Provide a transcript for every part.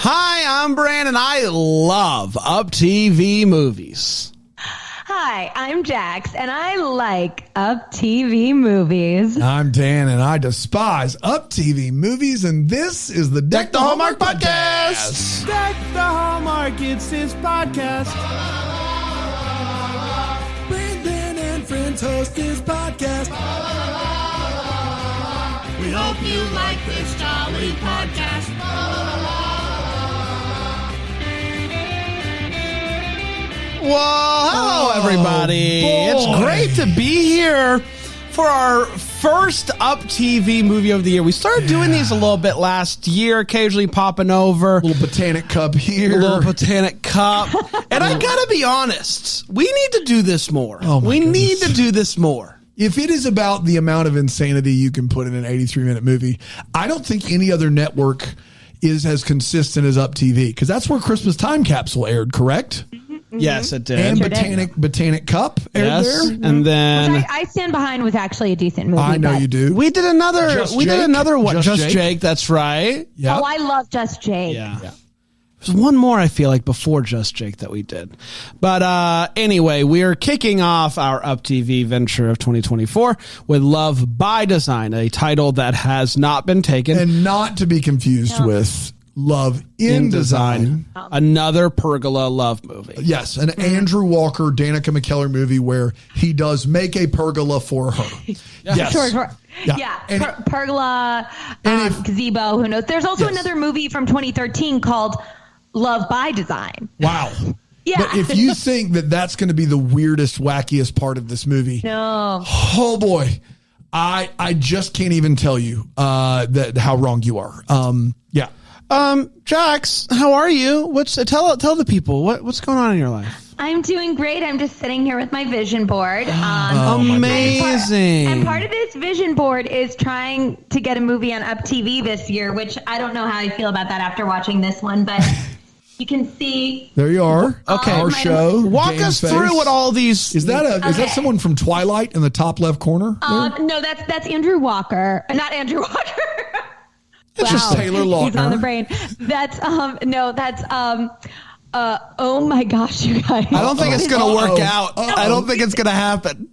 Hi, I'm Brandon. I love UpTV movies. Hi, I'm Jax, and I like UpTV movies. I'm Dan, and I despise UpTV movies, and this is the Deck the Hallmark podcast. Deck the Hallmark, it's his podcast. Brandon and friends host this podcast. We hope you like this jolly podcast. Well, hello, everybody. boy. It's great to be here for our first UpTV movie of the year. We started doing these a little bit last year, occasionally popping over. Little Botanic Cup here. A little Botanic Cup. And I gotta be honest, we need to do this more. Oh my we goodness. need to do this more. If it is about the amount of insanity you can put in an 83-minute movie, I don't think any other network is as consistent as UpTV, because that's where Christmas Time Capsule aired, correct? Yes, it did. And Sure did. Botanic Cup aired Yes, there. and then Which I stand behind was actually a decent movie. I know but- you do. we did another. Just we did Jake? another one. Just Just Jake? Jake. That's right. Yeah. Oh, I love Just Jake. Yeah. There's one more, I feel like, before Just Jake that we did. But anyway, we are kicking off our UpTV venture of 2024 with Love by Design, a title that has not been taken. And not to be confused with Love in Design. Another Pergola love movie. Yes, an Andrew Walker, Danica McKellar movie where he does make a pergola for her. Yes. Sure. Yeah. Yeah. And- Pergola, and gazebo, who knows? There's also Yes. another movie from 2013 called Love by Design. Wow. Yeah. But if you think that that's going to be the weirdest, wackiest part of this movie, No. oh boy, I just can't even tell you that how wrong you are. Yeah. Jax, how are you? Tell the people what's going on in your life? I'm doing great. I'm just sitting here with my vision board. Amazing. And part of this vision board is trying to get a movie on UpTV this year, which I don't know how I feel about that after watching this one, but you can see. There you are. Okay. Our show. Walk Game us Face. through what all these. Is that is that Okay. someone from Twilight in the top left corner? there? No, that's Andrew Walker. Not Andrew Walker. It's just Taylor Lautner. He's on the brain. That's oh my gosh, you guys. I don't think it's going to work out. Uh-oh. I don't think it's going to happen.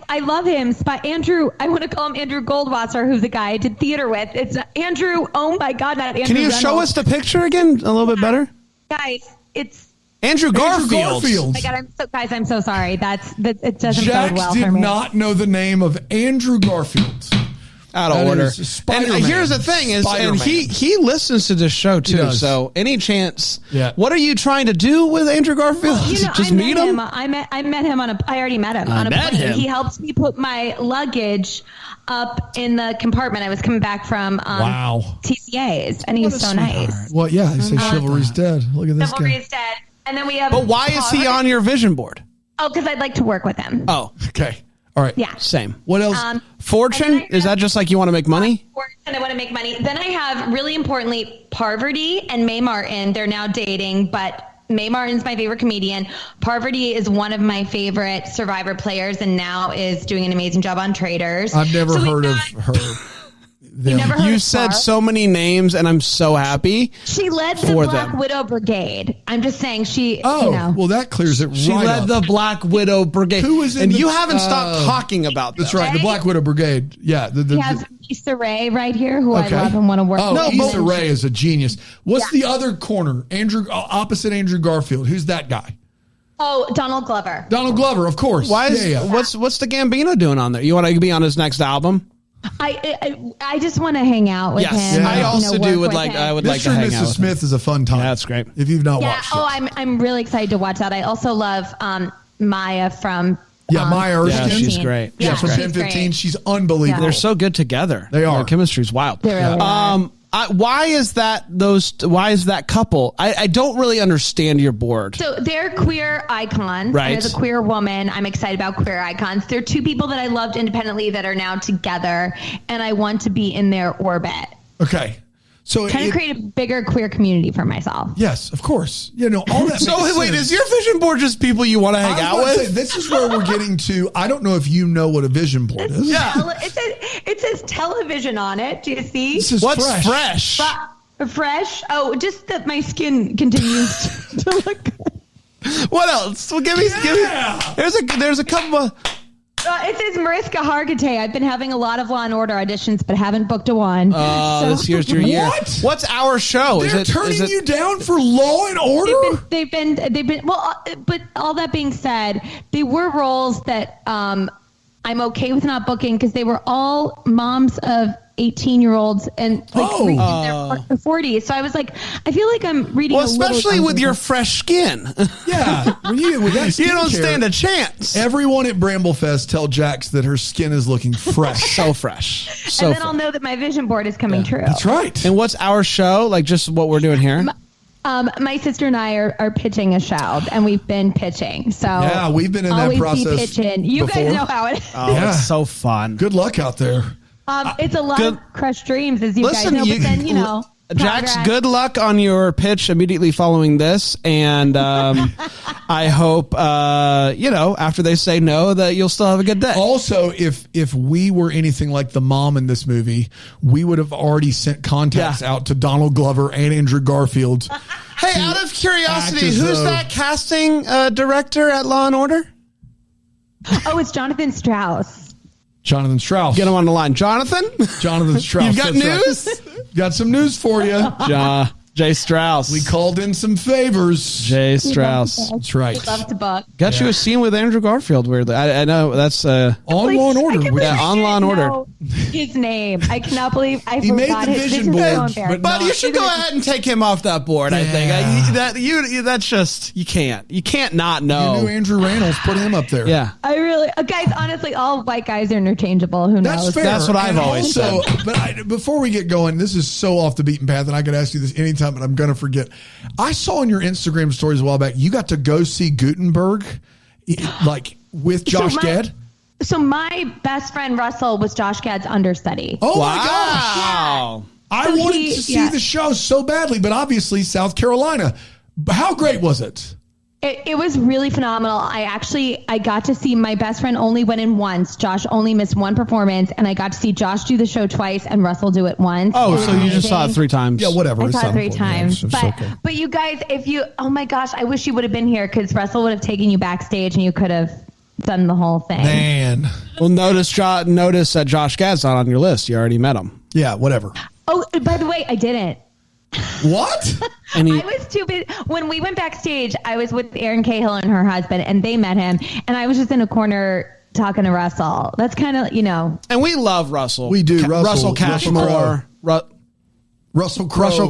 I love him. Andrew, I want to call him Andrew Goldwasser, who's the guy I did theater with. It's Andrew. Oh my God, not Andrew. Can you show us the picture again a little bit better? guys? It's. Andrew Garfield. Oh my God, I'm so sorry. It doesn't bode Jax well did for me. not know the name of Andrew Garfield. Out of That order. is And Spider-Man. here's the thing is, and Spider-Man. he listens to this show too. does. So any chance? Yeah. What are you trying to do with Andrew Garfield? You know, Just I meet met him. I met him on a. I already met him on a met plane. him. He helped me put my luggage up in the compartment. I was coming back from Wow. TCA's, and he was so nice. Well, yeah, they say chivalry's dead. Look at this Chivalry guy. is dead. And then we have. But why is he on your vision board? Oh, because I'd like to work with him. Oh, Okay. All right. Yeah. same. What else? Fortune? and then I Is that just like you want to make money? And I want to make money. Then I have, really importantly, Parvati and Mae Martin. They're now dating, but Mae Martin's my favorite comedian. Parvati is one of my favorite Survivor players and now is doing an amazing job on Traders. I've never So we've heard of got- her. Them. never heard You of said Parv? so many names, and I'm so happy. She led the for Black them. Widow Brigade. I'm just saying Oh, you know. well, that clears it She right led up. the Black Widow Brigade. Who was in and the- you haven't stopped talking about That's them. right, the Black Widow Brigade. Yeah. We have Issa Rae right here, who I love and want to work Oh, with. Issa Rae is a genius. What's the other corner? Opposite Andrew Garfield. Who's that guy? Oh, Donald Glover. Donald Glover, of course. Why is what's the Gambino doing on there? You want to be on his next album? I just want to hang out with Yes, him. I and, also work do. with Like him. I would Mr. like to and hang out. Mrs. with him. Smith is a fun time. Yeah, that's great. If you've not Yeah. watched Oh, it. I'm really excited to watch that. I also love Maya from. Maya Erskine. Yeah, she's great. Yeah, from she's 10-15. great. She's unbelievable. They're so good together. They are. Their chemistry's wild. They really are. Why is that couple? I don't really understand your board. So they're queer icons. Right. And as a queer woman, I'm excited about queer icons. They're two people that I loved independently that are now together, and I want to be in their orbit. Okay. So Trying to create a bigger queer community for myself. yes, of course. You know, all that So makes wait, sense. is your vision board just people you want to hang I out was about to with? say, this is where we're getting to. I don't know if you know what a vision board is. Yeah. It says television on it. Do you see? This is What's fresh. fresh? Fresh. Oh, just that my skin continues to look good. What else? Well, give me. There's a couple of. It says Mariska Hargitay. I've been having a lot of Law and Order auditions, but haven't booked a one. This year's your year. What? What's our show? They're turning you down for Law and Order? They've been. Well, but all that being said, they were roles that I'm okay with not booking because they were all moms of 18-year-olds and in their 40s. So I was like, I feel like I'm reading. Well, especially with your fresh skin. Yeah, with that you don't skincare, stand a chance. Everyone at Bramblefest tell Jax that her skin is looking fresh. So fresh. So and then I'll know that my vision board is coming true. That's right. And what's our show? Like just what we're doing here? My sister and I are pitching a show, and we've been pitching. So yeah, we've been in that process. Pitching. You before. guys know how it is. Oh, it's so fun. Good luck out there. It's a lot of crushed dreams, as you guys know. But then, Jax, good luck on your pitch immediately following this. And I hope, after they say no, that you'll still have a good day. Also, if we were anything like the mom in this movie, we would have already sent contacts out to Donald Glover and Andrew Garfield. Hey, out of curiosity, who's that casting director at Law and Order? Oh, it's Jonathan Strauss. Jonathan Strauss. Get him on the line. Jonathan Strauss. You've got news? Right. Got some news for you. Jay Strauss. We called in some favors. Jay Strauss. That's right. Love to book. Got you a scene with Andrew Garfield, weirdly. I know that's on Law and Order. On Law and Order. His name. I cannot believe I forgot made the his vision board. But you should go ahead and take him off that board, I think. That's just, you can't not know. You knew Andrew Reynolds, put him up there. Yeah. I really, guys, honestly, all white guys are interchangeable. Who knows? That's fair. That's what I've always said. But before we get going, this is so off the beaten path, and I could ask you this anytime, but I'm going to forget. I saw on your Instagram stories a while back, you got to go see Gutenberg, like with Josh Gad. So my best friend Russell was Josh Gad's understudy. Oh my gosh! Wow. I wanted to see the show so badly, but obviously South Carolina. How great was it? It was really phenomenal. I got to see, my best friend only went in once. Josh only missed one performance, and I got to see Josh do the show twice and Russell do it once. Oh, so you just saw it 3 times? Yeah, whatever. I saw it 3 times. Yeah, but you guys, oh my gosh, I wish you would have been here because Russell would have taken you backstage and you could have done the whole thing. Man. Well, notice that Josh Gad's not on your list. You already met him. Yeah, whatever. Oh, by the way, I didn't. What? I was too busy. When we went backstage, I was with Erin Cahill and her husband, and they met him, and I was just in a corner talking to Russell. That's kind of, And we love Russell. We do. Russell Cashmore. Russell Crowe. Russell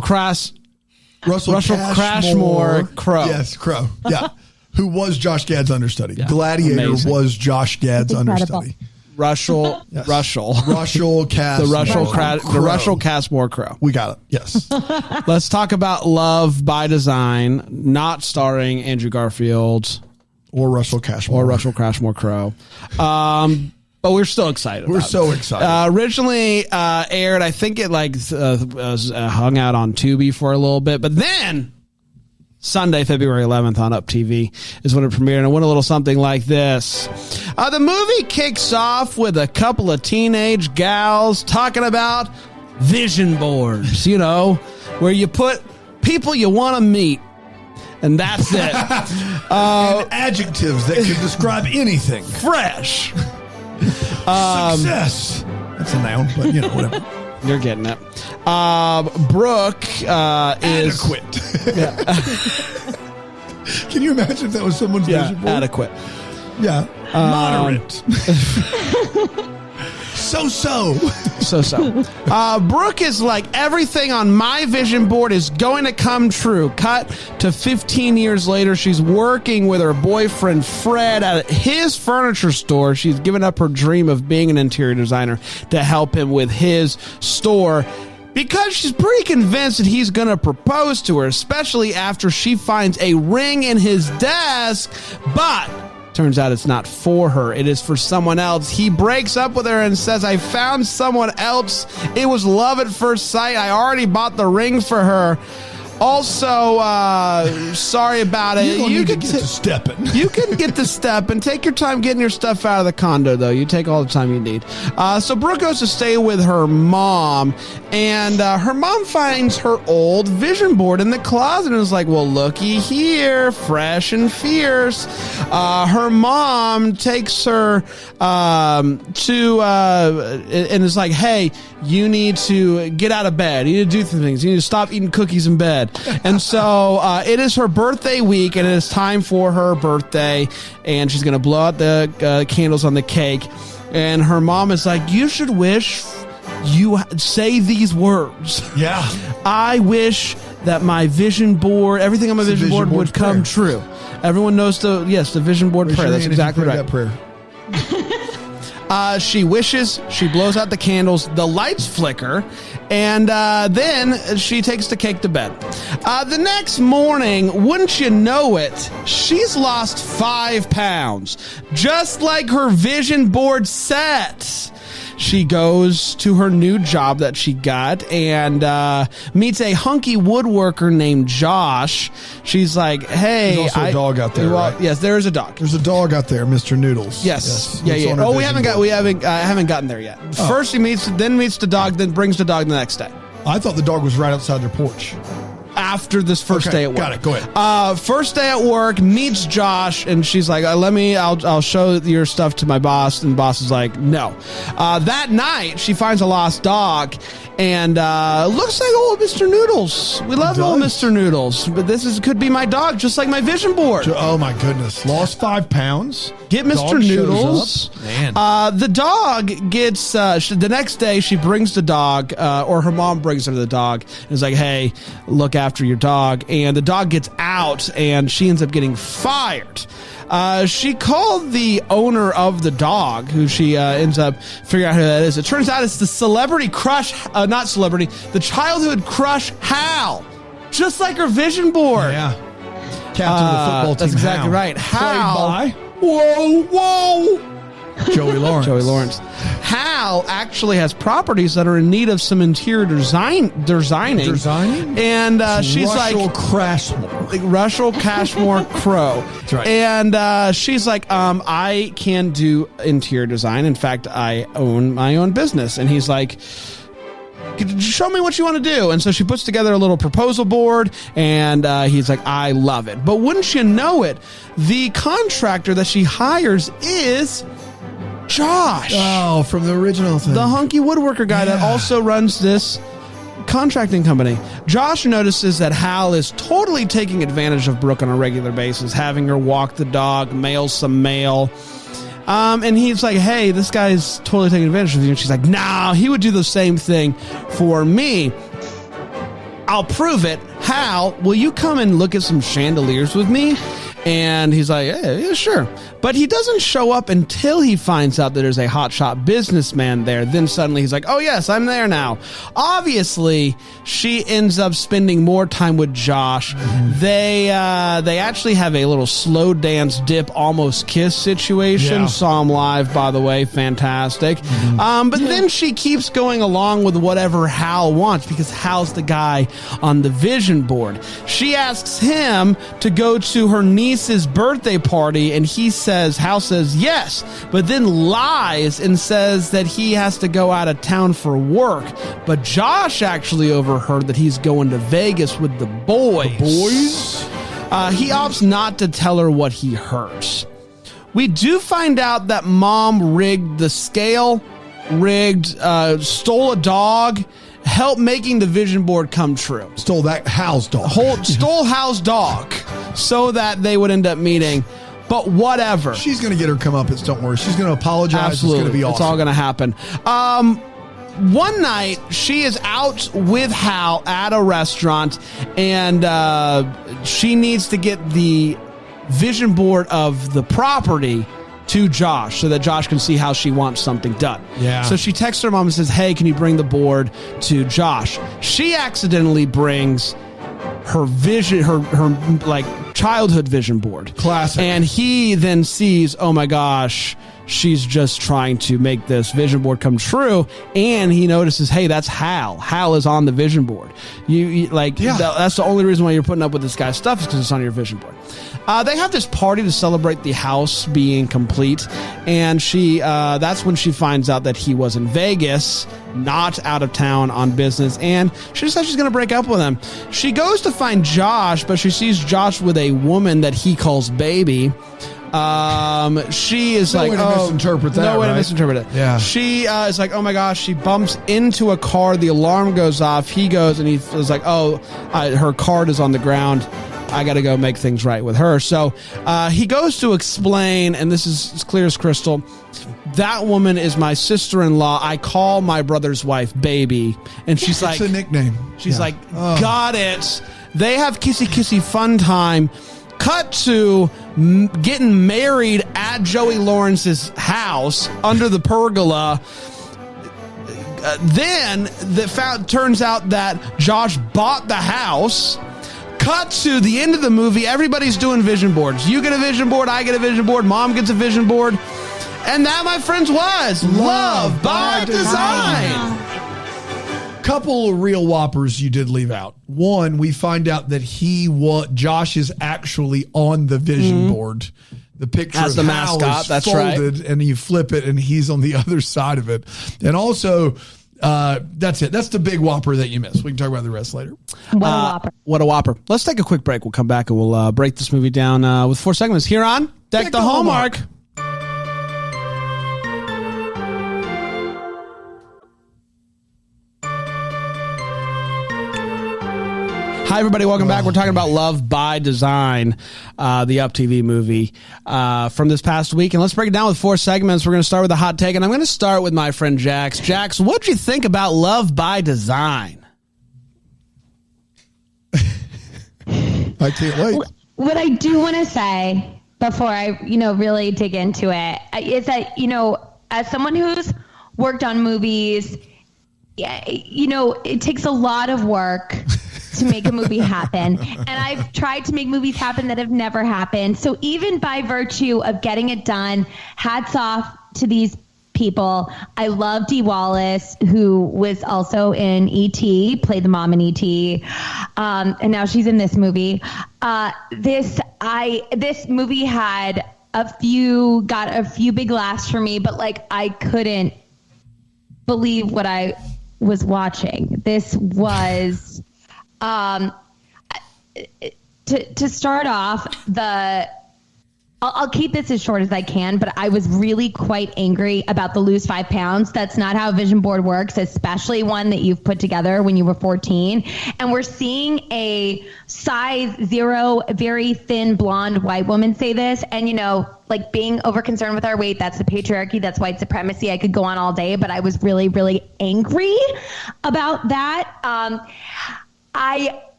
Crashmore Crowe. Yes, Crowe. Yeah. Who was Josh Gad's understudy. Yeah. Gladiator Amazing. was Josh Gad's understudy. Russell Cashmore. The Russell Cashmore Crowe. We got it. Yes. Let's talk about Love by Design, not starring Andrew Garfield or Russell Cashmore Crowe. But we're still excited. We're so excited. Originally aired, I think it hung out on Tubi for a little bit, but then Sunday, February 11th on UpTV is when it premiered, and it went a little something like this. The movie kicks off with a couple of teenage gals talking about vision boards, where you put people you want to meet, and that's it. And adjectives that can describe anything. Fresh. Success. That's a noun, but whatever. You're getting it. Brooke is adequate. Can you imagine if that was someone's vision board? Adequate. Yeah. Moderate. So. Brooke is like, everything on my vision board is going to come true. Cut to 15 years later. She's working with her boyfriend, Fred, at his furniture store. She's given up her dream of being an interior designer to help him with his store, because she's pretty convinced that he's going to propose to her, especially after she finds a ring in his desk. But turns out it's not for her. It is for someone else. He breaks up with her and says, I found someone else. It was love at first sight. I already bought the ring for her. Also, sorry about it. You can get to stepping. You can get to step and take your time getting your stuff out of the condo, though. You take all the time you need. So Brooke goes to stay with her mom, and her mom finds her old vision board in the closet and is like, well, looky here, fresh and fierce. Her mom takes her to and is like, hey, you need to get out of bed. You need to do things. You need to stop eating cookies in bed. And so it is her birthday week, and it is time for her birthday, and she's going to blow out the candles on the cake. And her mom is like, you should wish you say these words. Yeah. I wish that my vision board, everything on my vision board would come true. Everyone knows the vision board prayer. That's exactly right. That prayer. She wishes, she blows out the candles, the lights flicker, and then she takes the cake to bed. The next morning, wouldn't you know it, she's lost 5 pounds, just like her vision board said. She goes to her new job that she got and meets a hunky woodworker named Josh. She's like, hey. There's also a dog out there, right? Yes, there is a dog. There's a dog out there, Mr. Noodles. Yes. Yeah. Oh, I haven't gotten there yet. Oh. First he meets the dog, then brings the dog the next day. I thought the dog was right outside their porch. After this first day at work. Got it. Go ahead. First day at work, meets Josh, and she's like, I'll show your stuff to my boss. And the boss is like, no. That night, she finds a lost dog, and looks like old Mr. Noodles. We love old Mr. Noodles, but could be my dog, just like my vision board. Oh, my goodness. Lost 5 pounds. Get Mr. Noodles. Man. The dog gets, the next day, she brings the dog, or her mom brings her the dog, and is like, hey, look after your dog. And the dog gets out, and she ends up getting fired. She called the owner of the dog, who she ends up figuring out who that is. It turns out it's the celebrity crush, the childhood crush, Hal. Just like her vision board. Yeah. Captain of the football team. That's exactly Hal. right. Hal. Played by Whoa. Joey Lawrence. Hal actually has properties that are in need of some interior designing. And she's Russell like Crashmore. Russell Cashmore Crowe. That's right. And she's like, I can do interior design. In fact, I own my own business. And he's like, show me what you want to do. And so she puts together a little proposal board, and he's like, I love it. But wouldn't you know it, the contractor that she hires is Josh. Oh, from the original thing. The hunky woodworker guy that also runs this contracting company. Josh notices that Hal is totally taking advantage of Brooke on a regular basis, having her walk the dog, mail some mail. And he's like, hey, this guy's totally taking advantage of you. And she's like, nah, he would do the same thing for me. I'll prove it. Hal, will you come and look at some chandeliers with me? And he's like, yeah, sure. But he doesn't show up until he finds out that there's a hotshot businessman there. Then suddenly he's like, oh, yes, I'm there now. Obviously, she ends up spending more time with Josh. Mm-hmm. They actually have a little slow dance dip, almost kiss situation. Yeah. Saw him live, by the way. Fantastic. Mm-hmm. But then she keeps going along with whatever Hal wants, because Hal's the guy on the vision board. She asks him to go to her niece's birthday party, and Hal says yes, but then lies and says that he has to go out of town for work. But Josh actually overheard that he's going to Vegas with the boys. He opts not to tell her what he heard. We do find out that mom rigged the scale, stole a dog, helped making the vision board come true. Stole that Hal's dog. Stole Hal's dog so that they would end up meeting. But whatever. She's going to get her comeuppance, don't worry. She's going to apologize. Absolutely. It's going to be awesome. It's all going to happen. One night, she is out with Hal at a restaurant, and she needs to get the vision board of the property to Josh so that Josh can see how she wants something done. Yeah. So she texts her mom and says, hey, can you bring the board to Josh? She accidentally brings her vision, her like childhood vision board. Classic. And he then sees, oh my gosh, she's just trying to make this vision board come true. And he notices, hey, that's Hal. Hal is on the vision board. That's the only reason why you're putting up with this guy's stuff is because it's on your vision board. They have this party to celebrate the house being complete, and that's when she finds out that he was in Vegas, not out of town on business, and she decides she's going to break up with him. She goes to find Josh, but she sees Josh with a woman that he calls baby. She is no way to misinterpret that. No way to misinterpret it. Yeah. She is like, oh my gosh. She bumps into a car. The alarm goes off. He goes and he is like, her card is on the ground. I got to go make things right with her. So he goes to explain, and this is as clear as crystal. That woman is my sister-in-law. I call my brother's wife baby, and she's like, it's a nickname. She's like, got it. They have kissy fun time. Cut to getting married at Joey Lawrence's house under the pergola. Then turns out that Josh bought the house. Cut to the end of the movie. Everybody's doing vision boards. You get a vision board. I get a vision board. Mom gets a vision board. And that, my friends, was Love by Design. Couple of real whoppers you did leave out. One, we find out that Josh is actually on the vision board. The picture as of the Hal mascot, is that's folded, right. And you flip it, and he's on the other side of it. And also, that's it. That's the big whopper that you missed. We can talk about the rest later. What a whopper. What a whopper. Let's take a quick break. We'll come back and we'll break this movie down with 4 segments here on Deck the Hallmark. Hi, everybody. Welcome back. We're talking about Love by Design, the UpTV movie from this past week. And let's break it down with 4 segments. We're going to start with a hot take, and I'm going to start with my friend Jax. Jax, what'd you think about Love by Design? I can't wait. What I do want to say before I, really dig into it is that, as someone who's worked on movies, it takes a lot of work to make a movie happen. And I've tried to make movies happen that have never happened. So even by virtue of getting it done, hats off to these people. I love Dee Wallace, who was also in E.T., played the mom in E.T., and now she's in this movie. This movie got a few big laughs for me, but I couldn't believe what I was watching. This was to start off, I'll keep this as short as I can, but I was really quite angry about the lose 5 pounds. That's not how a vision board works, especially one that you've put together when you were 14. And we're seeing a size 0, very thin blonde white woman say this. And, being over concerned with our weight, that's the patriarchy, that's white supremacy. I could go on all day, but I was really, really angry about that.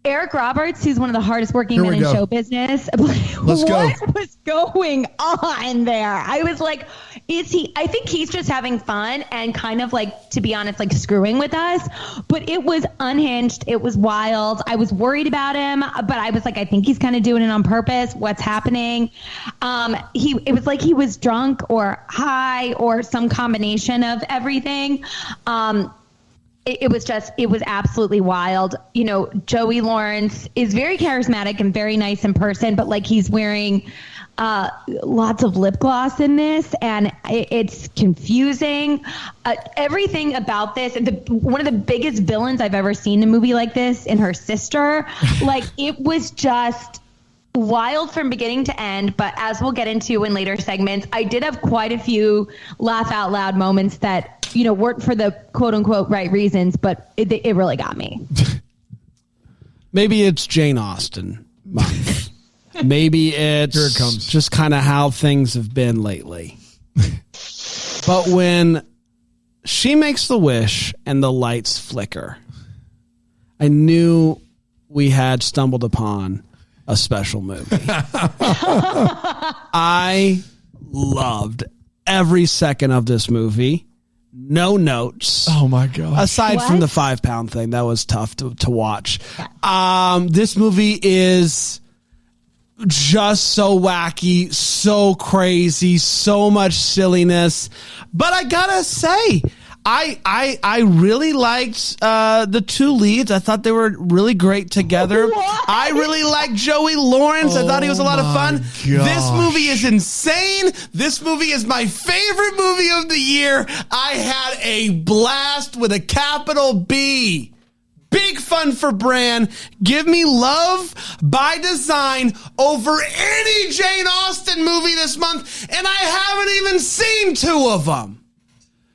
Eric Roberts, who's one of the hardest working men in show business. Let's go. What was going on there? I was like, I think he's just having fun and kind of to be honest, screwing with us. But it was unhinged. It was wild. I was worried about him, but I was I think he's kind of doing it on purpose. What's happening? It was like he was drunk or high or some combination of everything. It was absolutely wild. Joey Lawrence is very charismatic and very nice in person, but he's wearing lots of lip gloss in this, and it's confusing. Everything about this, one of the biggest villains I've ever seen in a movie like this, in her sister, it was just wild from beginning to end. But as we'll get into in later segments, I did have quite a few laugh out loud moments that weren't for the quote unquote right reasons, but it really got me. Maybe it's Jane Austen month. Maybe it's Here it comes. Just kind of how things have been lately. But when she makes the wish and the lights flicker, I knew we had stumbled upon a special movie. I loved every second of this movie. No notes. Oh my God. Aside from the 5 pound thing, that was tough to watch. This movie is just so wacky, so crazy, so much silliness. But I gotta say, I really liked the two leads. I thought they were really great together. What? I really liked Joey Lawrence. I thought he was a lot of fun. Gosh. This movie is insane. This movie is my favorite movie of the year. I had a blast with a capital B. Big fun for Bran. Give me Love by Design over any Jane Austen movie this month, and I haven't even seen two of them.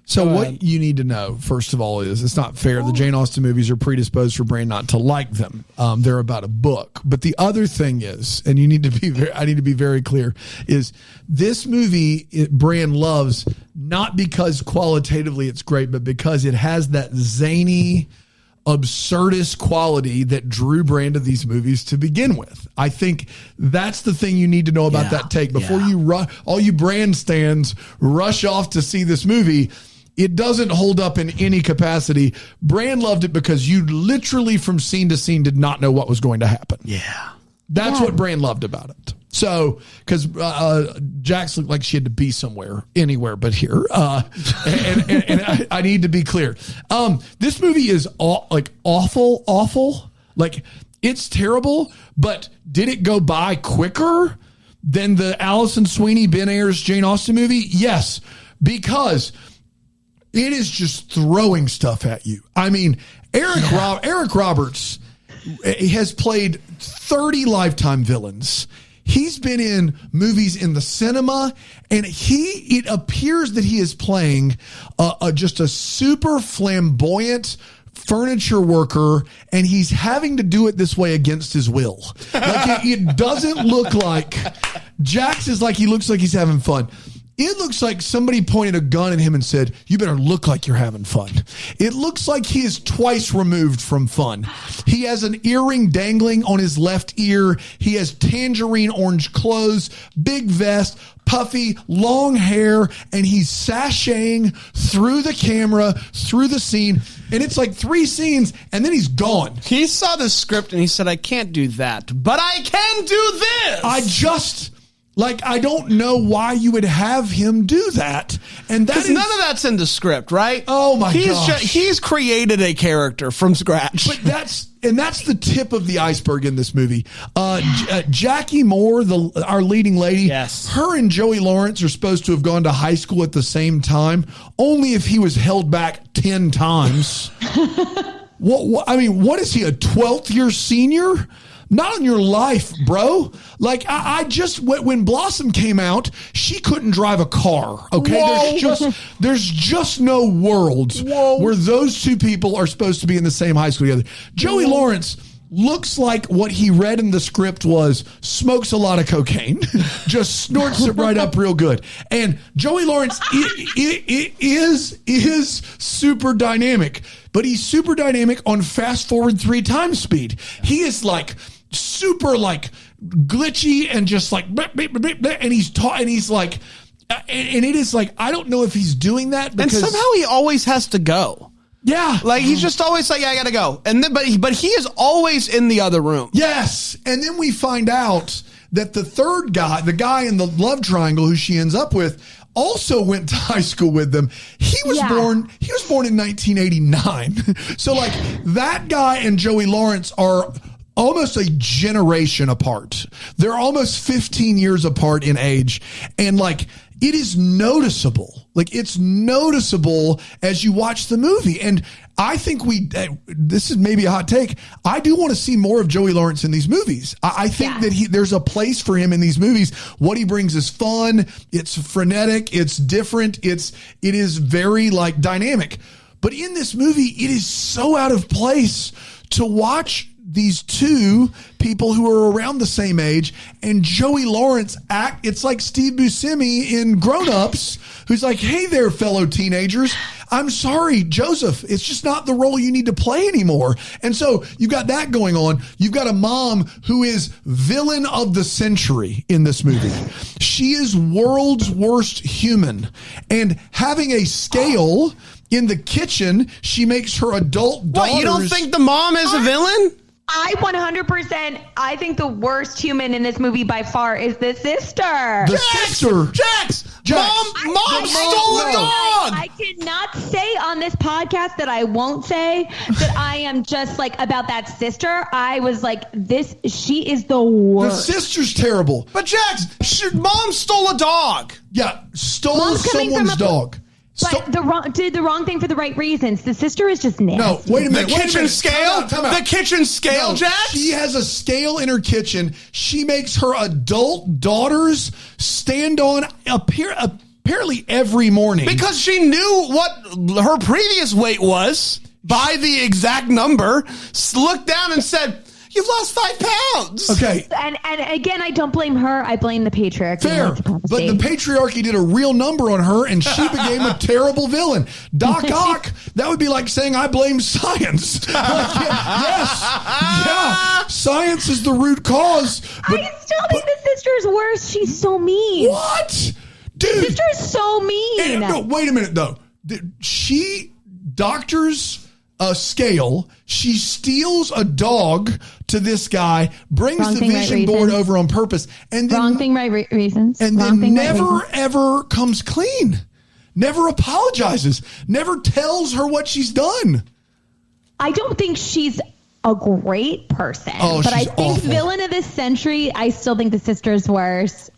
So what you need to know, first of all, is it's not fair. The Jane Austen movies are predisposed for Bran not to like them. They're about a book. But the other thing is, and you need to be I need to be very clear, is this movie Bran loves not because qualitatively it's great, but because it has that zany, absurdist quality that drew Bran to these movies to begin with. I think that's the thing you need to know about that take. Before you all you Bran stands rush off to see this movie, it doesn't hold up in any capacity. Bran loved it because you literally from scene to scene did not know what was going to happen. Yeah. That's what Bran loved about it. So, because Jax looked like she had to be somewhere, anywhere but here. And I need to be clear. This movie is awful. Like, it's terrible, but did it go by quicker than the Allison Sweeney, Ben Ayers, Jane Austen movie? Yes, because it is just throwing stuff at you. I mean, Eric Roberts has played 30 Lifetime villains. He's been in movies in the cinema, and it appears that he is playing just a super flamboyant furniture worker, and he's having to do it this way against his will. Like it doesn't look like Jax is like he looks like he's having fun. It looks like somebody pointed a gun at him and said, "You better look like you're having fun." It looks like he is twice removed from fun. He has an earring dangling on his left ear. He has tangerine orange clothes, big vest, puffy, long hair, and he's sashaying through the camera, through the scene. And it's like 3 scenes, and then he's gone. He saw the script and he said, "I can't do that, but I can do this." I don't know why you would have him do that. And that is, none of that's in the script, right? Oh my gosh. He's created a character from scratch. But that's the tip of the iceberg in this movie. Jackie Moore, our leading lady, yes, her and Joey Lawrence are supposed to have gone to high school at the same time, only if he was held back 10 times. What is he, a 12th year senior? Not in your life, bro. Like, when Blossom came out, she couldn't drive a car. Okay. There's just no world where those two people are supposed to be in the same high school together. Joey Lawrence looks like what he read in the script was smokes a lot of cocaine, just snorts it right up real good. And Joey Lawrence is super dynamic, but he's super dynamic on fast forward 3 times speed. He is like super like glitchy and just like and he's like and it is like I don't know if he's doing that because, and somehow he always has to go. Yeah, like he's just always like, I gotta go, and then but he is always in the other room. Yes, and then we find out that the third guy, the guy in the love triangle who she ends up with, also went to high school with them. He was born in 1989. So like that guy and Joey Lawrence are almost a generation apart. They're almost 15 years apart in age. And like, it is noticeable. Like, it's noticeable as you watch the movie. And I think this is maybe a hot take. I do want to see more of Joey Lawrence in these movies. I think that there's a place for him in these movies. What he brings is fun. It's frenetic. It's different. It is very like dynamic. But in this movie, it is so out of place to watch these two people who are around the same age and Joey Lawrence act. It's like Steve Buscemi in Grown Ups, who's like, "Hey there, fellow teenagers. I'm sorry, Joseph. It's just not the role you need to play anymore." And so you've got that going on. You've got a mom who is villain of the century in this movie. She is world's worst human. And having a scale in the kitchen, she makes her adult daughters. What, you don't think the mom is a villain? I 100%. I think the worst human in this movie by far is the sister. The sister. Jax. Mom stole a dog. I cannot say on this podcast that I won't say that I am just like about that sister. I was like, she is the worst. The sister's terrible. But Jax, Mom stole a dog. Yeah, stole someone's dog. But did the wrong thing for the right reasons. The sister is just nasty. No, wait a minute. The kitchen scale? Time out. The kitchen scale, No, Jax? She has a scale in her kitchen. She makes her adult daughters stand on apparently every morning. Because she knew what her previous weight was by the exact number, looked down and said, "You've lost 5 pounds." Okay. And again, I don't blame her. I blame the patriarchy. Fair. But the patriarchy did a real number on her, and she became a terrible villain. Doc Ock, that would be like saying I blame science. Yeah, science is the root cause. But, I still think the sister's worse. She's so mean. What? Dude. The sister is so mean. No, wait a minute, though. She doctors a scale. She steals a dog to this guy, brings the vision board over on purpose, and then wrong thing, right reasons. And then never ever comes clean. Never apologizes. Never tells her what she's done. I don't think she's a great person, but I think awful. villain of this century, I still think the sister's worse.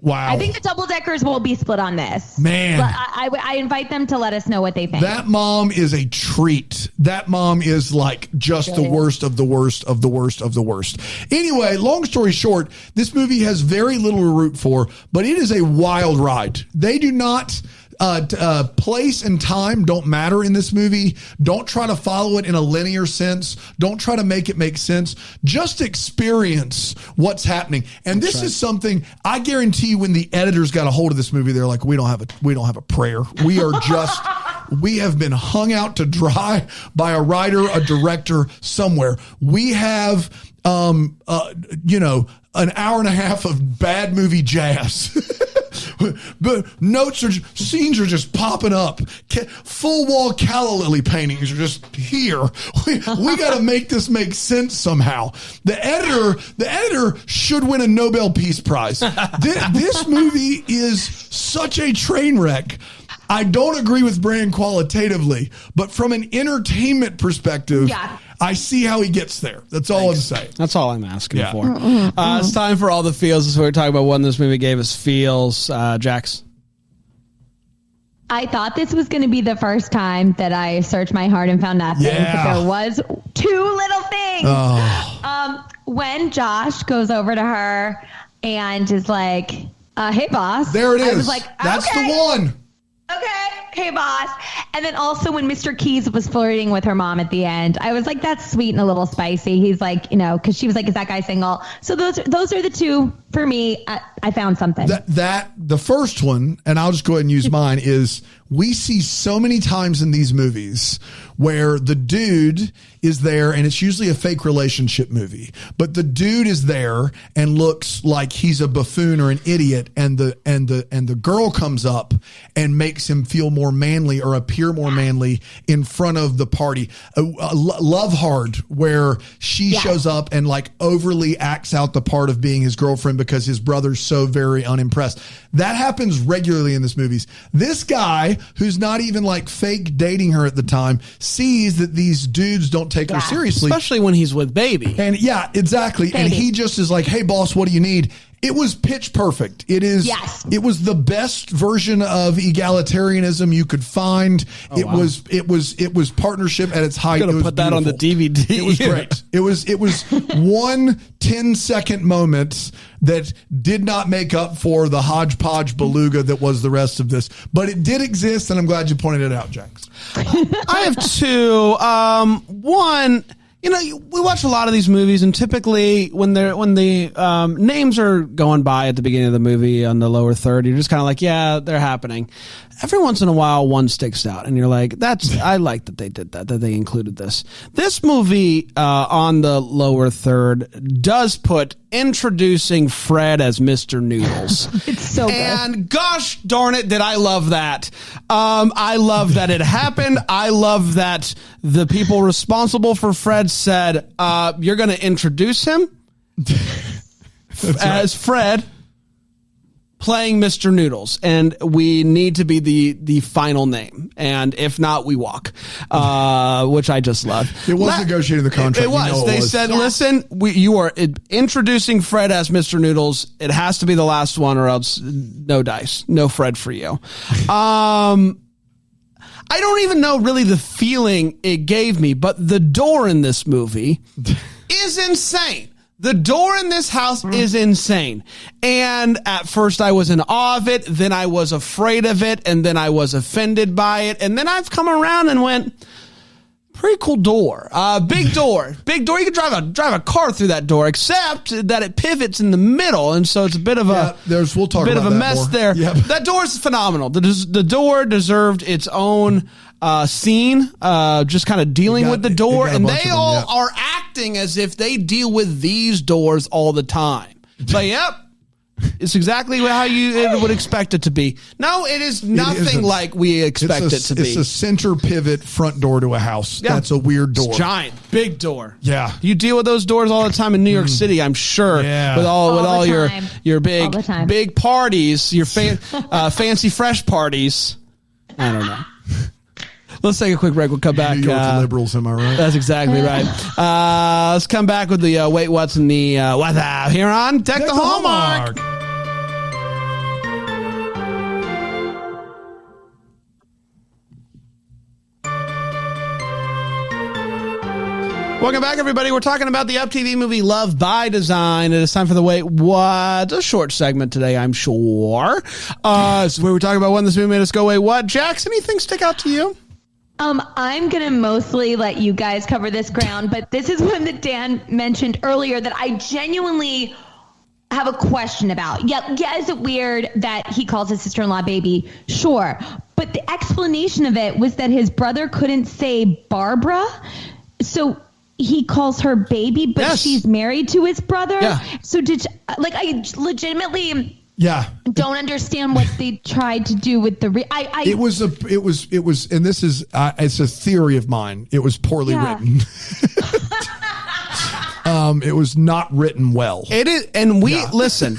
Wow. I think the double deckers will be split on this. Man. But I invite them to let us know what they think. That mom is a treat. That mom is like just the worst of the worst of the worst of the worst. Anyway, long story short, this movie has very little to root for, but it is a wild ride. They do not... place and time don't matter in this movie. Don't try to follow it in a linear sense. Don't try to make it make sense. Just experience what's happening. And this is something I guarantee you when the editors got a hold of this movie, they're like, we don't have a prayer. We are just, we have been hung out to dry by a writer, a director somewhere. We have, an hour and a half of bad movie jazz. But scenes are just popping up. Full wall calla lily paintings are just here. We got to make this make sense somehow. The editor should win a Nobel Peace Prize. This movie is such a train wreck. I don't agree with Brand qualitatively, but from an entertainment perspective, I see how he gets there. That's all I'm saying. That's all I'm asking for. It's time for all the feels. This is what we're talking about. When this movie gave us feels. Jax? I thought this was going to be the first time that I searched my heart and found nothing. Yeah. But there was 2 little things. Oh. When Josh goes over to her and is like, hey, boss. There it is. I was like, that's okay. the one. Okay, hey boss. And then also when Mr. Keys was flirting with her mom at the end, I was like, that's sweet and a little spicy. He's like, because she was like, is that guy single? So those are the 2 for me. I found something. The first one, and I'll just go ahead and use mine, is we see so many times in these movies where the dude is there, and it's usually a fake relationship movie, but the dude is there and looks like he's a buffoon or an idiot, and the girl comes up and makes him feel more manly or appear more manly in front of the party. Love Hard, where she shows up and like overly acts out the part of being his girlfriend because his brother's so very unimpressed. That happens regularly in this movies. This guy, who's not even like fake dating her at the time, sees that these dudes don't take her seriously. Especially when he's with Baby. And yeah, exactly. Baby. And he just is like, hey boss, what do you need? It was pitch perfect. It is. Yes. It was the best version of egalitarianism you could find. It was partnership at its height. I'm gonna put that on the DVD. It was great. It was one 10-second moment that did not make up for the hodgepodge beluga that was the rest of this, but it did exist, and I'm glad you pointed it out, Jax. I have 2. One. We watch a lot of these movies, and typically when the names are going by at the beginning of the movie on the lower third, you're just kind of like, yeah, they're happening. Every once in a while, one sticks out, and you're like, I like that they did that they included this. This movie on the lower third does put introducing Fred as Mr. Noodles. It's so good. And gosh darn it, did I love that. I love that it happened. I love that the people responsible for Fred said, you're going to introduce him as Fred playing Mr. Noodles, and we need to be the final name, and if not, we walk, which I just love. It was negotiating the contract. It was. They said, listen, you are introducing Fred as Mr. Noodles. It has to be the last one, or else no dice, no Fred for you. I don't even know really the feeling it gave me, but the door in this movie is insane. The door in this house is insane. And at first I was in awe of it. Then I was afraid of it. And then I was offended by it. And then I've come around and went, pretty cool door. Big door. Big door. You can drive a car through that door, except that it pivots in the middle. And so it's a bit of a mess more. There. Yep. That door is phenomenal. The door deserved its own scene, just kind of dealing with the door, and they all are acting as if they deal with these doors all the time. But yep, it's exactly how you would expect it to be. No, it is nothing like we expect it to be. It's a center pivot front door to a house. Yeah. That's a weird door. It's giant, big door. Yeah, you deal with those doors all the time in New York City, I'm sure. Yeah. With all your big parties, your fancy fresh parties. I don't know. Let's take a quick break. We'll come back. New York's liberals, am I right? That's exactly right. Let's come back with the wait, what's in the what here on Deck the Hallmark. Welcome back, everybody. We're talking about the UpTV movie Love by Design. It is time for the Wait What? A short segment today, I'm sure. This is where we talk about when this movie made us go, wait, what? Jax, anything stick out to you? I'm going to mostly let you guys cover this ground, but this is one that Dan mentioned earlier that I genuinely have a question about. Yeah, is it weird that he calls his sister-in-law baby? Sure. But the explanation of it was that his brother couldn't say Barbara, so he calls her baby, but she's married to his brother. Yeah. So I legitimately... Yeah, don't understand what they tried to do with the. It was, and this is it's a theory of mine. It was poorly written. It was not written well. It is, and listen.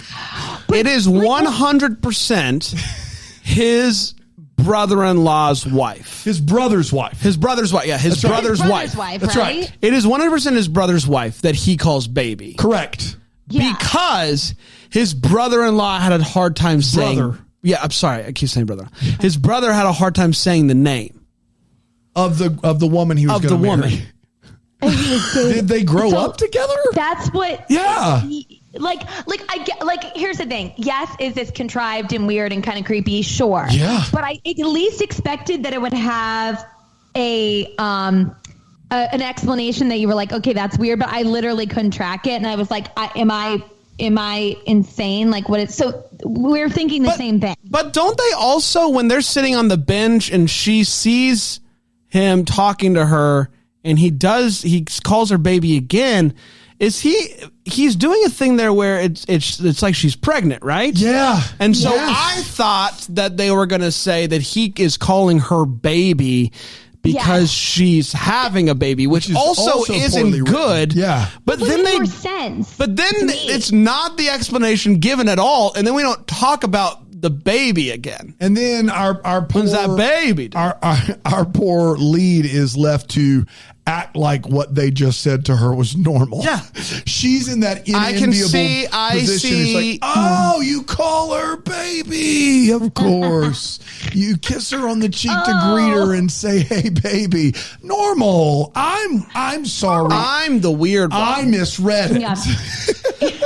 It is 100% his brother-in-law's wife. His brother's wife. His brother's wife. Yeah, his brother's wife. That's right. It is 100% his brother's wife that he calls baby. Correct. Yeah. Because his brother-in-law had a hard time saying... Yeah, I'm sorry. I keep saying brother. His brother had a hard time saying the name. Of the woman he was going to marry. Did they grow up together? That's what... Yeah. Here's the thing. Yes, is this contrived and weird and kind of creepy? Sure. Yeah. But I at least expected that it would have an explanation that you were like, okay, that's weird, but I literally couldn't track it, and I was like, am I insane? Like, what is... So we're thinking the same thing. But don't they also, when they're sitting on the bench and she sees him talking to her and he calls her baby again, he's doing a thing there where it's like she's pregnant, right? Yeah. And so I thought that they were going to say that he is calling her baby because she's having a baby, which also isn't good. Yeah. But then more sense. But then it's not the explanation given at all, and then we don't talk about the baby again. And then our poor, when's that baby? Our poor lead is left to act like what they just said to her was normal. Yeah. She's in that enviable position. It's like, oh, you call her baby. Of course. You kiss her on the cheek to greet her and say, hey, baby. Normal. I'm sorry. I'm the weird one. I misread it. Yeah.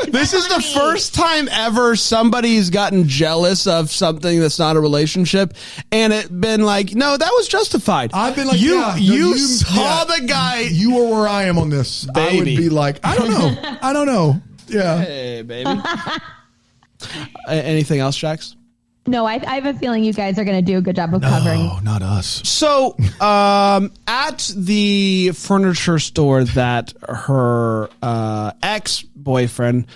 This is the first time ever somebody's gotten jealous of something that's not a relationship, and it been like, no, that was justified. I've been like, you saw the guy. You are where I am on this. Baby. I would be like, I don't know. Yeah. Hey, baby. Anything else, Jax? No, I have a feeling you guys are going to do a good job of covering. No, not us. So, at the furniture store that her ex-boyfriend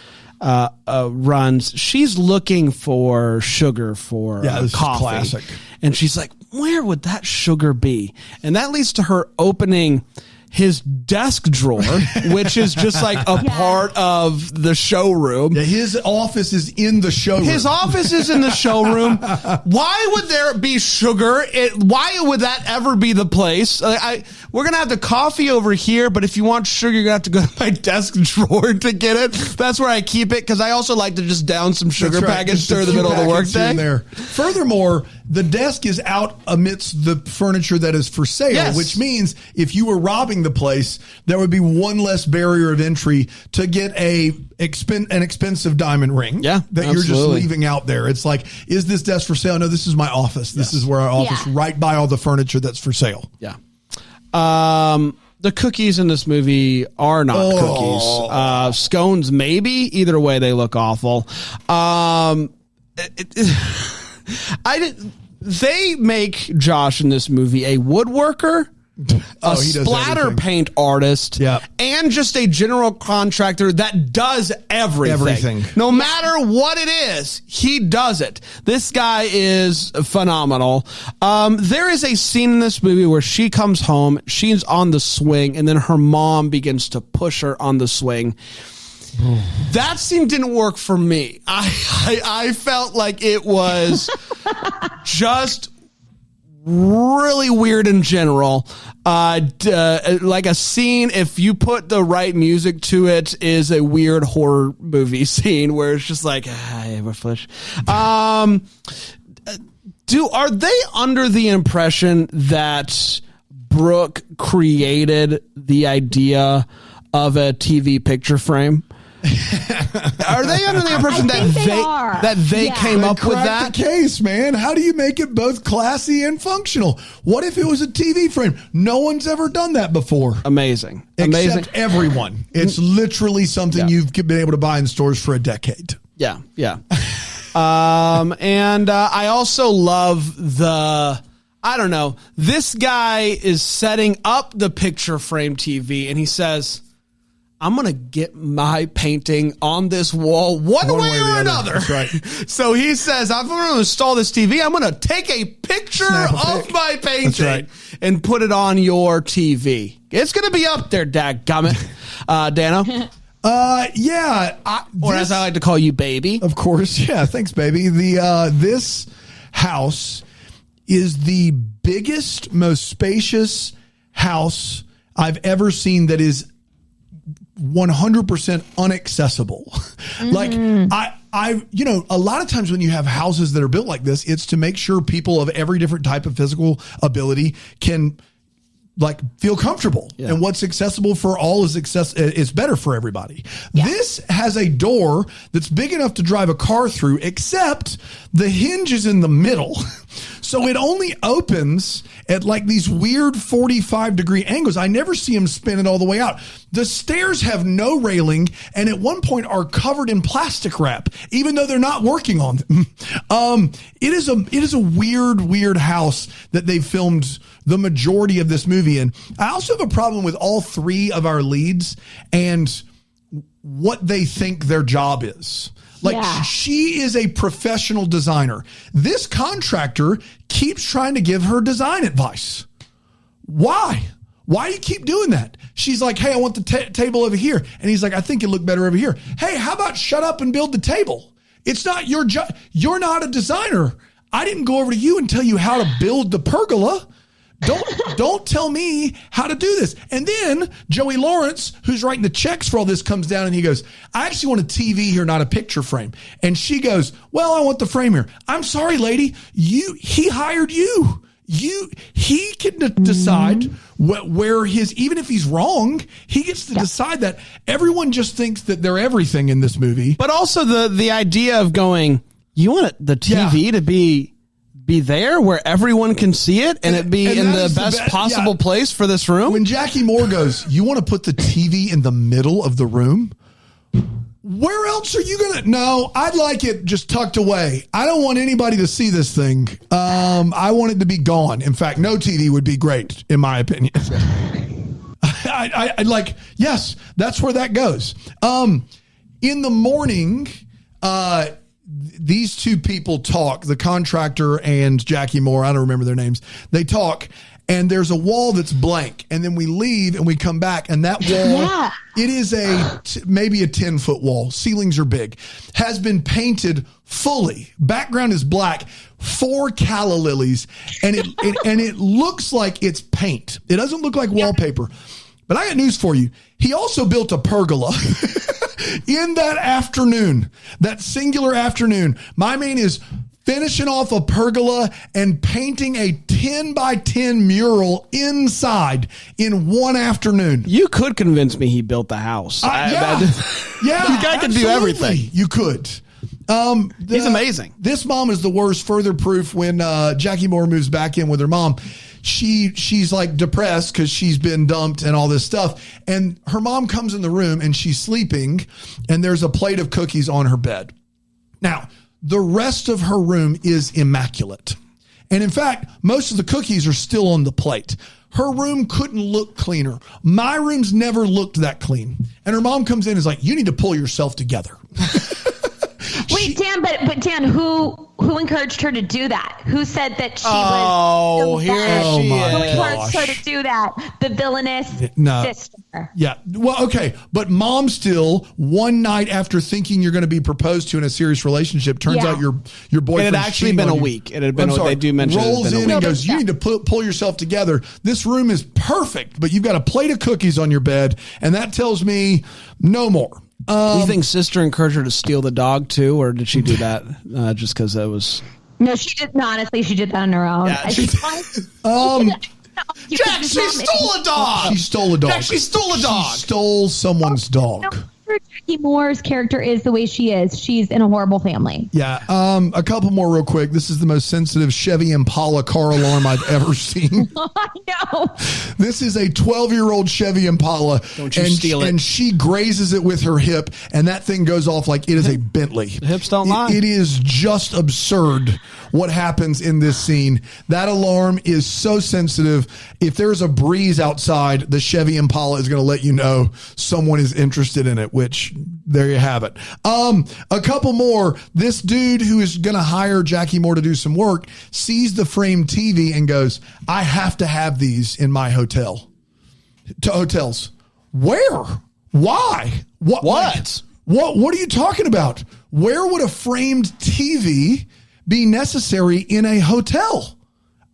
runs. She's looking for sugar for this is coffee. classic. And she's like, where would that sugar be? And that leads to her opening his desk drawer, which is just like a part of the showroom. Yeah, his office is in the showroom. His office is in the showroom. Why would there be sugar? Why would that ever be the place? We're going to have the coffee over here, but if you want sugar, you're going to have to go to my desk drawer to get it. That's where I keep it, because I also like to just down some sugar packets during the middle of the workday. There. Furthermore, the desk is out amidst the furniture that is for sale, which means if you were robbing the place, there would be one less barrier of entry to get an expensive diamond ring that you're just leaving out there. It's like, is this desk for sale? No, this is my office. This is where our office, right by all the furniture that's for sale. Yeah. The cookies in this movie are not cookies. Scones, maybe. Either way, they look awful. They make Josh in this movie a woodworker, a splatter paint artist, and just a general contractor that does everything. No matter what it is, he does it. This guy is phenomenal. There is a scene in this movie where she comes home, she's on the swing, and then her mom begins to push her on the swing. That scene didn't work for me. I felt like it was just really weird in general. Like a scene, if you put the right music to it, is a weird horror movie scene where it's just like, we're flesh. Are they under the impression that Brooke created the idea of a TV picture frame? Are they under the impression that they came up with that? The case, man. How do you make it both classy and functional? What if it was a TV frame? No one's ever done that before. Amazing. Except everyone. It's literally something you've been able to buy in stores for a decade. Yeah. And I also love this guy is setting up the picture frame TV, and he says, I'm going to get my painting on this wall one way or another. That's right. So he says, I'm going to install this TV. I'm going to take a picture of my painting and put it on your TV. It's going to be up there, dadgummit. Dano? Or as I like to call you, baby. Of course. Yeah. Thanks, baby. This house is the biggest, most spacious house I've ever seen that is 100% unaccessible. Like a lot of times when you have houses that are built like this, it's to make sure people of every different type of physical ability can feel comfortable, and what's accessible for all is better for everybody. This has a door that's big enough to drive a car through, except the hinge is in the middle. So it only opens at these weird 45-degree angles. I never see him spin it all the way out. The stairs have no railing, and at one point are covered in plastic wrap, even though they're not working on them. It is a weird house that they filmed the majority of this movie in. I also have a problem with all three of our leads and what they think their job is. She is a professional designer. This contractor keeps trying to give her design advice. Why? Why do you keep doing that? She's like, hey, I want the table over here. And he's like, I think it'd look better over here. Hey, how about shut up and build the table? It's not your job. You're not a designer. I didn't go over to you and tell you how to build the pergola. Don't tell me how to do this. And then Joey Lawrence, who's writing the checks for all this, comes down and he goes, I actually want a TV here, not a picture frame. And she goes, well, I want the frame here. I'm sorry, lady. He hired you. He can decide where even if he's wrong, he gets to decide that. Everyone just thinks that they're everything in this movie. But also the idea of going, you want the TV to be there where everyone can see it and it be in the best possible place for this room. When Jackie Moore goes, you want to put the TV in the middle of the room? Where else are you going to? No, I'd like it just tucked away. I don't want anybody to see this thing. I want it to be gone. In fact, no TV would be great, in my opinion. I'd like, yes, that's where that goes. in the morning, these two people talk, the contractor and Jackie Moore. I don't remember their names. They talk. And there's a wall that's blank. And then we leave and we come back. And that wall, it is maybe a 10-foot wall. Ceilings are big. Has been painted fully. Background is black. 4 calla lilies. And it looks like it's paint. It doesn't look like wallpaper. But I got news for you. He also built a pergola in that afternoon, that singular afternoon. My man is finishing off a pergola and painting a 10 by 10 mural inside in one afternoon. You could convince me he built the house. Yeah. The guy could do everything. You could. He's amazing. This mom is the worst. Further proof when Jackie Moore moves back in with her mom. She's like depressed because she's been dumped and all this stuff. And her mom comes in the room and she's sleeping and there's a plate of cookies on her bed. Now, the rest of her room is immaculate. And in fact, most of the cookies are still on the plate. Her room couldn't look cleaner. My room's never looked that clean. And her mom comes in and is like, you need to pull yourself together. Wait, Dan, but Dan, who encouraged her to do that? Who said that she was? Who Gosh. encouraged her to do that? The villainous sister. Yeah. Well, okay. But mom still, one night after thinking you're going to be proposed to in a serious relationship, turns out your boyfriend. It had actually been a week. It had been. They do mention rolls in and goes, you need to pull yourself together. This room is perfect, but you've got a plate of cookies on your bed, and that tells me no more. You think sister encouraged her to steal the dog too, or did she do that just because it was? No, she did. Honestly, she did that on her own. Yeah, Jack, she stole a dog. She stole a dog. Jack, she stole a dog. She stole someone's dog. Jackie Moore's character is the way she is. She's in a horrible family. Yeah. A couple more real quick. This is the most sensitive Chevy Impala car alarm I've ever seen. I know. This is a 12-year-old Chevy Impala. Don't you steal it. And she grazes it with her hip, and that thing goes off like it is a Bentley. The hips don't lie. It is just absurd what happens in this scene. That alarm is so sensitive. If there's a breeze outside, the Chevy Impala is going to let you know someone is interested in it, which there you have it. A couple more. This dude who is going to hire Jackie Moore to do some work sees the framed TV and goes, I have to have these in my hotel. To hotels. Where? Why? What? What are you talking about? Where would a framed TV be necessary in a hotel?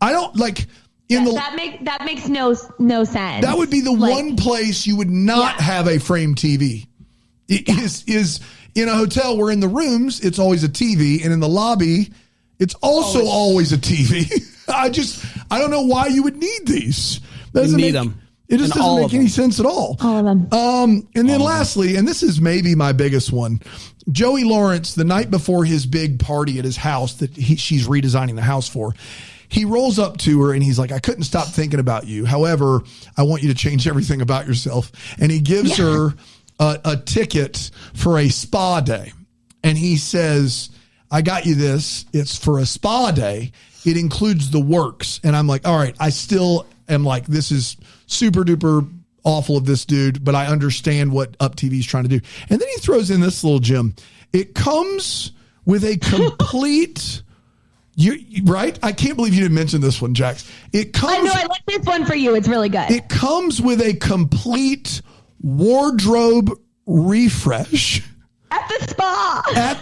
I don't like that makes no sense. That would be the one place you would not have a framed TV. Is in a hotel where in the rooms it's always a TV and in the lobby it's also always a TV. I don't know why you would need these. You need them. It just doesn't make any sense at all. All of them. And then lastly, and this is maybe my biggest one, Joey Lawrence, the night before his big party at his house that she's redesigning the house for, he rolls up to her and he's like, I couldn't stop thinking about you. However, I want you to change everything about yourself. And he gives her a ticket for a spa day. And he says, I got you this. It's for a spa day. It includes the works. And I'm like, all right, I still am like, this is super duper awful of this dude, but I understand what UpTV is trying to do. And then he throws in this little gem. It comes with a complete, right? I can't believe you didn't mention this one, Jax. It comes. I know. I like this one for you. It's really good. It comes with a complete wardrobe refresh. At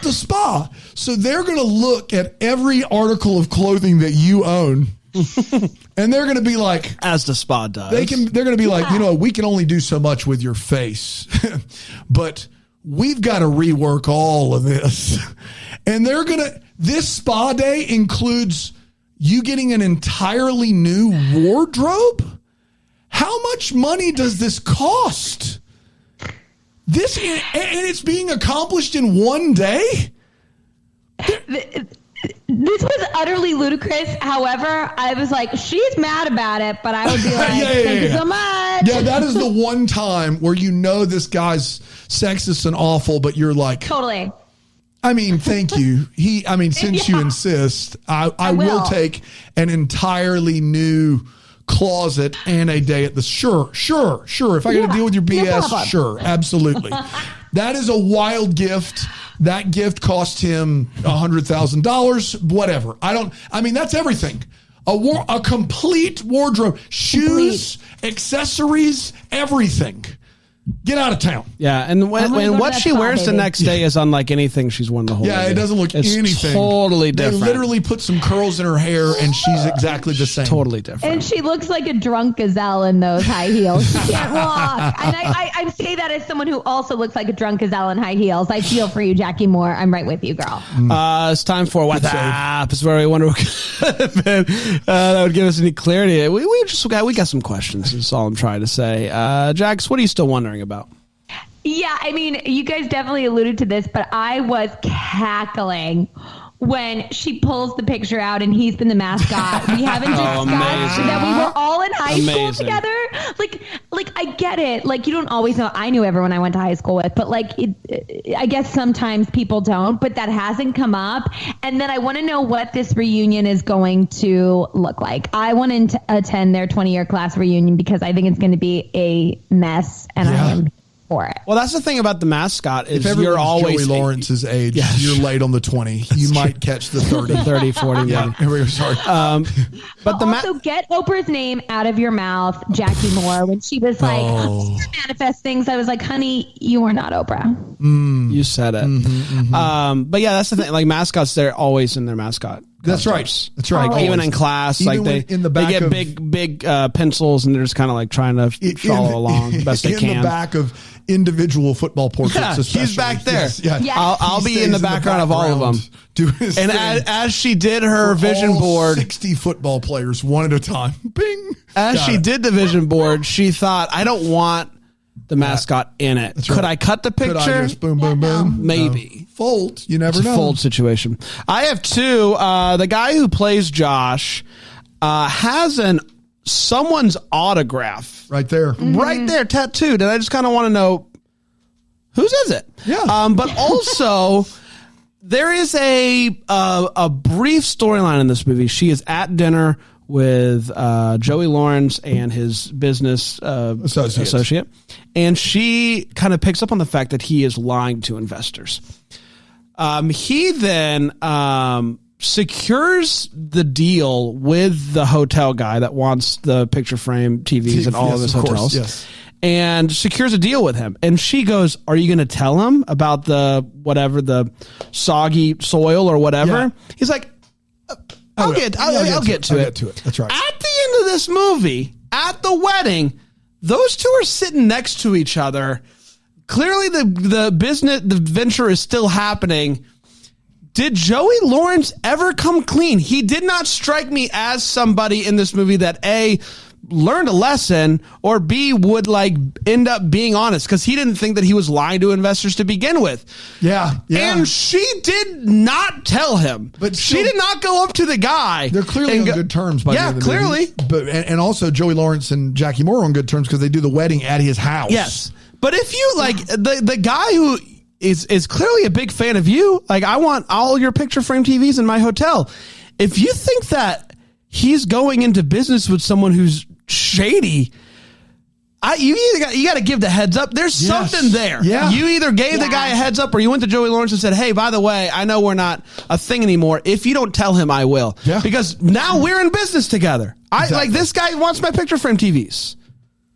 the spa. So they're going to look at every article of clothing that you own. And they're going to be like, as the spa does, they're going to be like, we can only do so much with your face, but we've got to rework all of this. And this spa day includes you getting an entirely new wardrobe. How much money does this cost? And it's being accomplished in one day. This was utterly ludicrous. However, I was like, she's mad about it, but I would be like, thank you so much. Yeah, that is the one time where this guy's sexist and awful, but you're like, totally. I mean, thank you. Since you insist, I will take an entirely new closet and a day at the sure. If I got to deal with your BS, sure, absolutely. That is a wild gift. That gift cost him $100,000. Whatever. That's everything. A complete wardrobe, shoes, accessories, everything. Get out of town. Yeah, and when what she wears the next day is unlike anything she's worn the whole day. Yeah, it doesn't look anything. Totally different. They literally put some curls in her hair, and she's exactly the same. Totally different. And she looks like a drunk gazelle in those high heels. She can't walk. And I say that as someone who also looks like a drunk gazelle in high heels. I feel for you, Jackie Moore. I'm right with you, girl. It's time for What's Up. It's where we wonder what could have been. That would give us any clarity. We got some questions. That's all I'm trying to say. Jax, what are you still wondering about? Yeah, I mean, you guys definitely alluded to this, but I was cackling when she pulls the picture out and he's been the mascot. We haven't discussed that we were all in high school together. Like I get it. Like, you don't always know. I knew everyone I went to high school with, but I guess sometimes people don't, but that hasn't come up. And then I want to know what this reunion is going to look like. I want to attend their 20-year class reunion because I think it's going to be a mess, and I am for it. Well, that's the thing about the mascot is if you're always Joey Lawrence's age. Yes. You're late on the 20. You might catch the 30, 40. Yeah. Here we go. Sorry. But also get Oprah's name out of your mouth, Jackie Moore. When she was like, manifest things, I was like, honey, you are not Oprah. You said it. But yeah, that's the thing. Like, mascots, they're always in their mascot. That's right. That's right. Like, even in class, even like they get big pencils and they're just kind of like trying to follow along best they can. In the back of individual football portraits, especially. He's back there. Yes. I'll be in the background of all of them. And as she did her vision board, 60 football players, one at a time. Bing. As she did the vision board, she thought, I don't want the mascot in it. Could I cut the picture? Could I just boom, boom, boom? Maybe. Fold. You never know. Fold situation. I have two. The guy who plays Josh has someone's autograph right there. Right there, tattooed. And I just kind of want to know, whose is it? Yeah. But also, there is a brief storyline in this movie. She is at dinner with Joey Lawrence and his business associate. And she kind of picks up on the fact that he is lying to investors. He then secures the deal with the hotel guy that wants the picture frame TVs in all of his hotels. Yes. And secures a deal with him. And she goes, are you going to tell him about the soggy soil or whatever? Yeah. He's like, I'll get to it. That's right. At the end of this movie, at the wedding, those two are sitting next to each other. Clearly the venture is still happening. Did Joey Lawrence ever come clean? He did not strike me as somebody in this movie that A, learned a lesson, or B, would end up being honest, because he didn't think that he was lying to investors to begin with. Yeah. And she did not tell him. But she did not go up to the guy. They're clearly on good terms by the end of the movie. But and also Joey Lawrence and Jackie Moore are on good terms because they do the wedding at his house. Yes. But if you the guy who is clearly a big fan of you, I want all your picture frame TVs in my hotel. If you think that he's going into business with someone who's shady, you got to give the heads up. There's something there. Yeah. You either gave the guy a heads up or you went to Joey Lawrence and said, hey, by the way, I know we're not a thing anymore. If you don't tell him, I will. Yeah. Because now we're in business together. Exactly. This guy wants my picture frame TVs.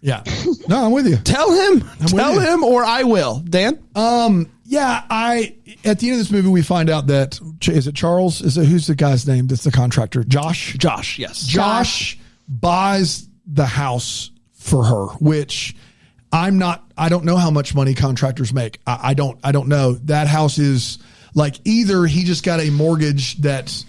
Yeah. No, I'm with you. Tell him or I will. Dan? Yeah, at the end of this movie, we find out that, is it Charles? Who's the guy's name? That's the contractor. Josh? Josh, yes. Josh buys the house for her, which I don't know how much money contractors make. I don't know. That house is either he just got a mortgage that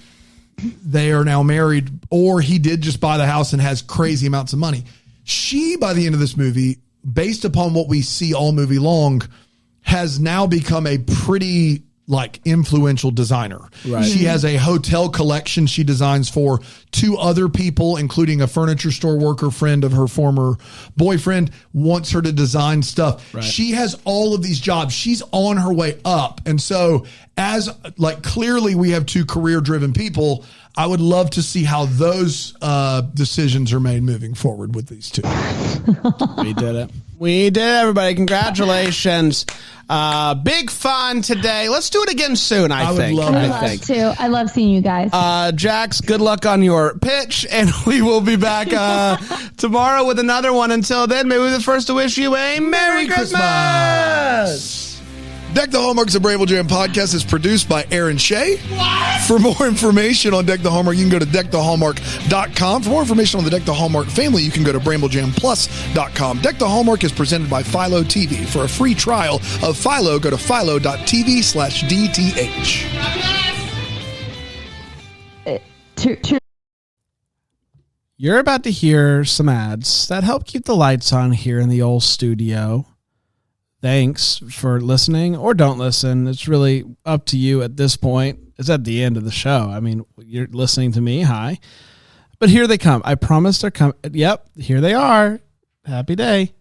they are now married, or he did just buy the house and has crazy amounts of money. She, by the end of this movie, based upon what we see all movie long, has now become a pretty like influential designer. Right. She has a hotel collection she designs for 2 other people, including a furniture store worker friend of her former boyfriend, wants her to design stuff. Right. She has all of these jobs. She's on her way up. And so as like clearly we have 2 career driven people, I would love to see how those decisions are made moving forward with these 2. We did it. We did it, everybody. Congratulations. Big fun today. Let's do it again soon, I think. would love I it. love to. I love seeing you guys. Jax, good luck on your pitch, and we will be back tomorrow with another one. Until then, maybe we're the first to wish you a Merry Christmas. Deck the Hallmark's a Bramble Jam podcast is produced by Aaron Shea. For more information on Deck the Hallmark, you can go to deckthehallmark.com. For more information on the Deck the Hallmark family, you can go to bramblejamplus.com. Deck the Hallmark is presented by Philo TV. For a free trial of Philo, go to philo.tv/DTH. You're about to hear some ads that help keep the lights on here in the old studio. Thanks for listening or don't listen. It's really up to you at this point. It's at the end of the show. I mean, you're listening to me. Hi. But here they come. I promise they're coming. Yep, here they are. Happy day.